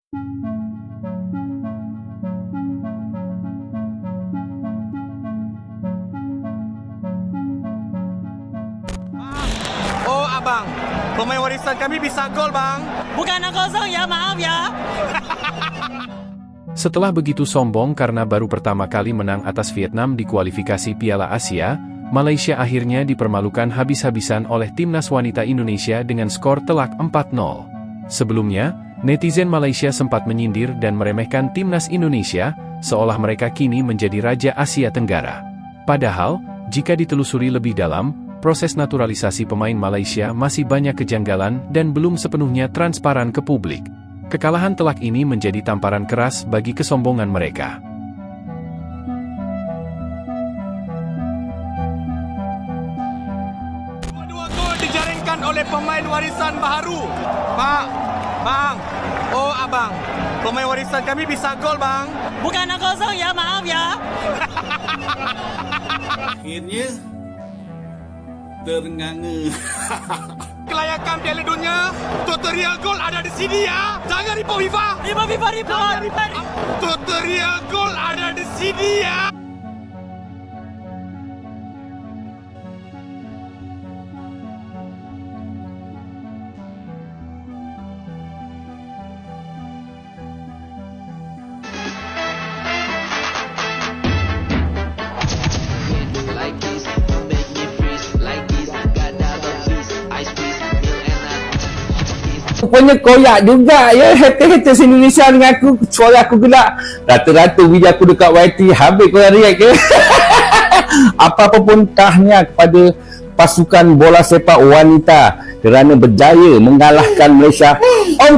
Oh abang, pemain warisan kami bisa gol bang. Bukan 0-0 ya, maaf ya. Setelah begitu sombong karena baru pertama kali menang atas Vietnam di kualifikasi Piala Asia, Malaysia akhirnya dipermalukan habis-habisan oleh timnas wanita Indonesia dengan skor telak 4-0. Sebelumnya, netizen Malaysia sempat menyindir dan meremehkan timnas Indonesia, seolah mereka kini menjadi raja Asia Tenggara. Padahal, jika ditelusuri lebih dalam, proses naturalisasi pemain Malaysia masih banyak kejanggalan dan belum sepenuhnya transparan ke publik. Kekalahan telak ini menjadi tamparan keras bagi kesombongan mereka. Dua gol dijaringkan oleh pemain warisan baru. Pak, bang, oh abang, pemain warisan kami bisa gol bang. Bukan 0-0 ya, maaf ya. Akhirnya ternganga. Kelayakan Piala Dunia, tutorial gol ada di sini ya. Jangan report FIFA. Report. Tutorial gol ada di sini ya. Rupanya koyak juga ya hater-hater Indonesia dengan aku. Suara aku gelak. Rata-rata bila aku dekat YT habis korang react ke. Apa-apa pun tahniah kepada pasukan bola sepak wanita kerana berjaya mengalahkan Malaysia 4-0.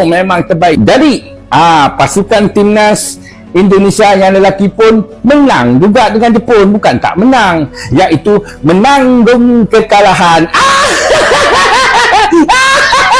Memang terbaik. Jadi pasukan timnas Indonesia yang lelaki pun menang juga dengan Jepun. Bukan tak menang, iaitu menanggung kekalahan.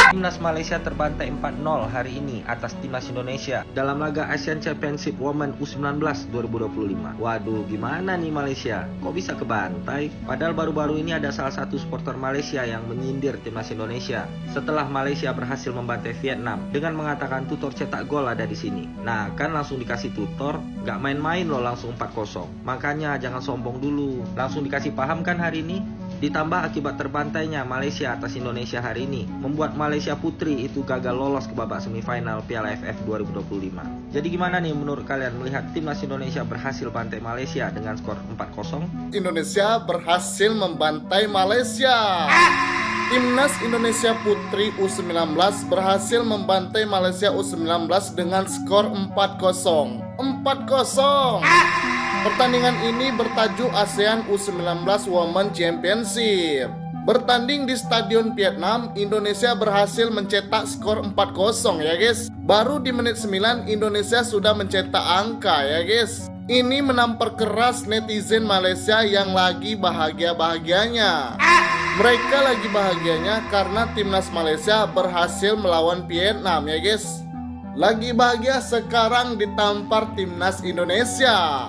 Timnas Malaysia terbantai 4-0 hari ini atas Timnas Indonesia dalam laga Asian Championship Women U19 2025. Waduh, gimana nih Malaysia? Kok bisa kebantai? Padahal baru-baru ini ada salah satu supporter Malaysia yang menyindir Timnas Indonesia setelah Malaysia berhasil membantai Vietnam dengan mengatakan tutor cetak gol ada di sini. Nah, kan langsung dikasih tutor, gak main-main loh langsung 4-0. Makanya jangan sombong dulu, langsung dikasih paham kan hari ini? Ditambah akibat terbantainya Malaysia atas Indonesia hari ini, membuat Malaysia Putri itu gagal lolos ke babak semifinal Piala AFF 2025. Jadi gimana nih menurut kalian melihat Timnas Indonesia berhasil bantai Malaysia dengan skor 4-0? Indonesia berhasil membantai Malaysia. Timnas Indonesia Putri U19 berhasil membantai Malaysia U19 dengan skor 4-0. 4-0. Pertandingan ini bertajuk ASEAN U19 Women Championship. Bertanding di Stadion Vietnam, Indonesia berhasil mencetak skor 4-0 ya guys. Baru di menit 9 Indonesia sudah mencetak angka ya guys. Ini menampar keras netizen Malaysia yang lagi bahagia-bahagianya. Mereka lagi bahagianya karena timnas Malaysia berhasil melawan Vietnam ya guys. Lagi bahagia sekarang ditampar timnas Indonesia.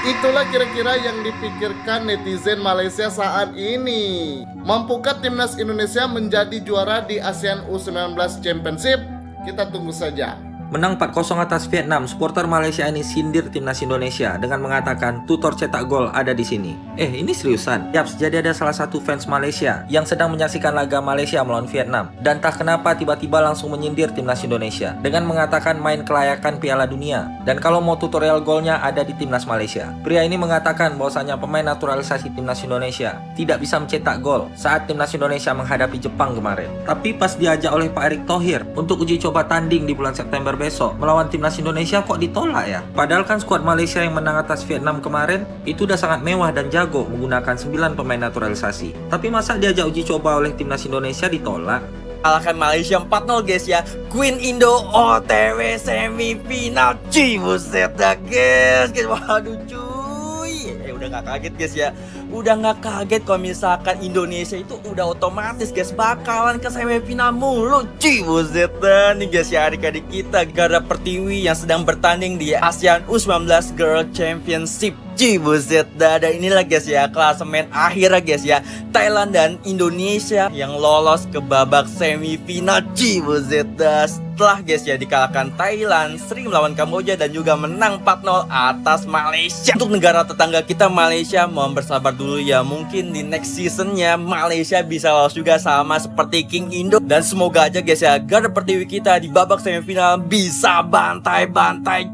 Itulah kira-kira yang dipikirkan netizen Malaysia saat ini. Mampukah timnas Indonesia menjadi juara di ASEAN U19 Championship? Kita tunggu saja. Menang 4-0 atas Vietnam, supporter Malaysia ini sindir Timnas Indonesia dengan mengatakan tutor cetak gol ada di sini. Ini seriusan? Yaps, jadi ada salah satu fans Malaysia yang sedang menyaksikan laga Malaysia melawan Vietnam dan tak kenapa tiba-tiba langsung menyindir Timnas Indonesia dengan mengatakan main kelayakan Piala Dunia dan kalau mau tutorial golnya ada di Timnas Malaysia. Pria ini mengatakan bahwasanya pemain naturalisasi Timnas Indonesia tidak bisa mencetak gol saat Timnas Indonesia menghadapi Jepang kemarin. Tapi pas diajak oleh Pak Erick Thohir untuk uji coba tanding di bulan September besok melawan Timnas Indonesia kok ditolak ya? Padahal kan skuad Malaysia yang menang atas Vietnam kemarin itu udah sangat mewah dan jago menggunakan 9 pemain naturalisasi. Tapi masa diajak uji coba oleh Timnas Indonesia ditolak? Kalahkan Malaysia 4-0 guys ya. Queen Indo OTW semifinal. Buset dah guys. Waduh cuy. Udah gak kaget guys ya. Udah gak kaget kalau misalkan Indonesia itu udah otomatis guys bakalan ke semifinal mulu. Buset dah nih guys ya, adik-adik kita Gada Pertiwi yang sedang bertanding di ASEAN U19 Girl Championship Buset dah. Dan inilah guys ya klasemen akhir guys ya, Thailand dan Indonesia yang lolos ke babak semifinal. Buset dah. Setelah guys ya dikalahkan Thailand sering melawan Kamboja dan juga menang 4-0 atas Malaysia. Untuk negara tetangga kita Malaysia, mohon bersabar dulu ya, mungkin di next seasonnya Malaysia bisa lolos juga sama seperti King Indo. Dan semoga aja guys ya Garda Pertiwi kita di babak semifinal bisa bantai-bantai.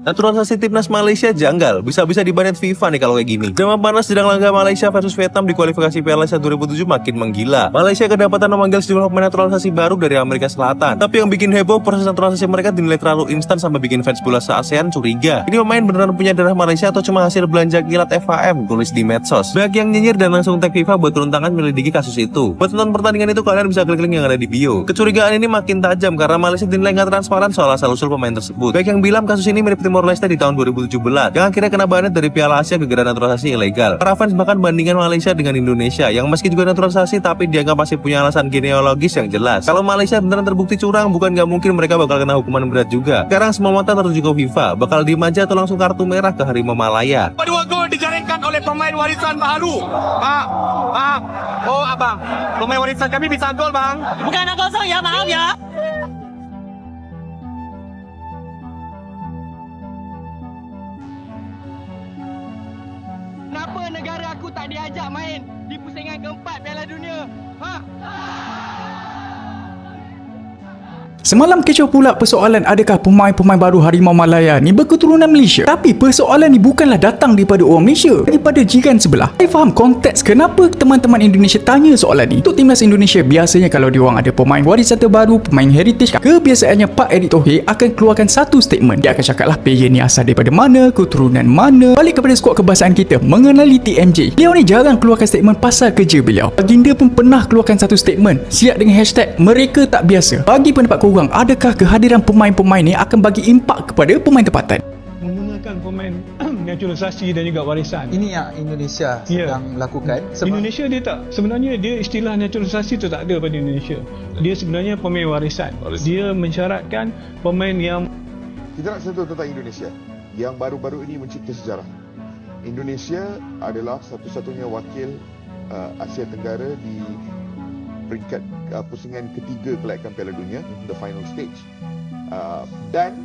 Naturalisasi timnas Malaysia janggal, bisa-bisa dibanet FIFA nih kalau kayak gini. Drama panas sedang laga Malaysia versus Vietnam di kualifikasi Piala Asia 2007 makin menggila. Malaysia kedapatan memanggil sejumlah pemain naturalisasi baru dari Amerika Selatan. Tapi yang bikin heboh, proses naturalisasi mereka dinilai terlalu instan sampai bikin fans bola se-ASEAN curiga. Ini pemain beneran punya darah Malaysia atau cuma hasil belanja kilat FAM, tulis di medsos. Banyak yang nyinyir dan langsung tag FIFA buat turun tangan menyelidiki kasus itu. Buat nonton pertandingan itu kalian bisa klik link yang ada di bio. Kecurigaan ini makin tajam karena Malaysia dinilai nggak transparan soal asal-usul pemain tersebut. Baik yang bilang kasus ini mirip Timor Leste di tahun 2017 yang akhirnya kena banet dari Piala Asia gara-gara naturalisasi ilegal. Para fans bahkan bandingkan Malaysia dengan Indonesia yang meski juga naturalisasi tapi dianggap masih punya alasan genealogis yang jelas. Kalau Malaysia beneran terbukti curang, bukan gak mungkin mereka bakal kena hukuman berat juga. Sekarang semua mata tertuju ke FIFA, bakal diem aja atau langsung kartu merah ke Harimau Malaya. Dua gol dijaringkan oleh pemain warisan baru. Pak, oh abang, pemain warisan kami bisa gol bang. Bukan nak kosong ya, maaf ya. Kenapa negara aku tak diajak main di pusingan keempat Piala Dunia? Semalam kecoh pula persoalan adakah pemain-pemain baru Harimau Malaya ni berketurunan Malaysia. Tapi persoalan ni bukanlah datang daripada orang Malaysia, daripada jiran sebelah. Saya faham konteks kenapa teman-teman Indonesia tanya soalan ni. Untuk timnas Indonesia, biasanya kalau diorang ada pemain warisan terbaru, pemain heritage, kebiasaannya Pak Erick Thohir akan keluarkan satu statement. Dia akan cakaplah player ni asal daripada mana, keturunan mana. Balik kepada skuad kebangsaan kita, mengenali TMJ. Beliau ni jarang keluarkan statement pasal kerja beliau. Baginda pun pernah keluarkan satu statement siap dengan hashtag mereka tak biasa. Bagi pendapat korang, adakah kehadiran pemain-pemain ni akan bagi impak kepada pemain tempatan? Menggunakan pemain naturalisasi dan juga warisan. Ini yang Indonesia sedang lakukan. Indonesia dia tak, sebenarnya dia istilah naturalisasi tu tak ada pada Indonesia. Dia sebenarnya pemain warisan. Dia mensyaratkan pemain yang... Kita nak sentuh tentang Indonesia yang baru-baru ini mencipta sejarah. Indonesia adalah satu-satunya wakil Asia Tenggara di peringkat pusingan ketiga kelayakan Piala Dunia, the final stage, dan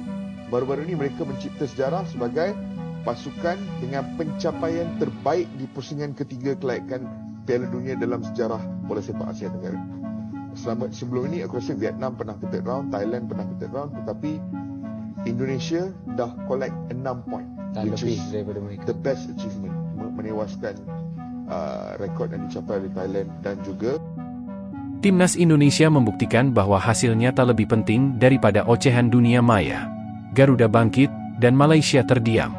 baru-baru ini mereka mencipta sejarah sebagai pasukan dengan pencapaian terbaik di pusingan ketiga kelayakan Piala Dunia dalam sejarah bola sepak Asia Tenggara. Sebelum ini aku rasa Vietnam pernah ke third round, Thailand pernah ke third round, tetapi Indonesia dah collect 6 point, which is the best achievement, menewaskan rekod yang dicapai oleh Thailand. Dan juga Timnas Indonesia membuktikan bahwa hasilnya tak lebih penting daripada ocehan dunia maya. Garuda bangkit, dan Malaysia terdiam.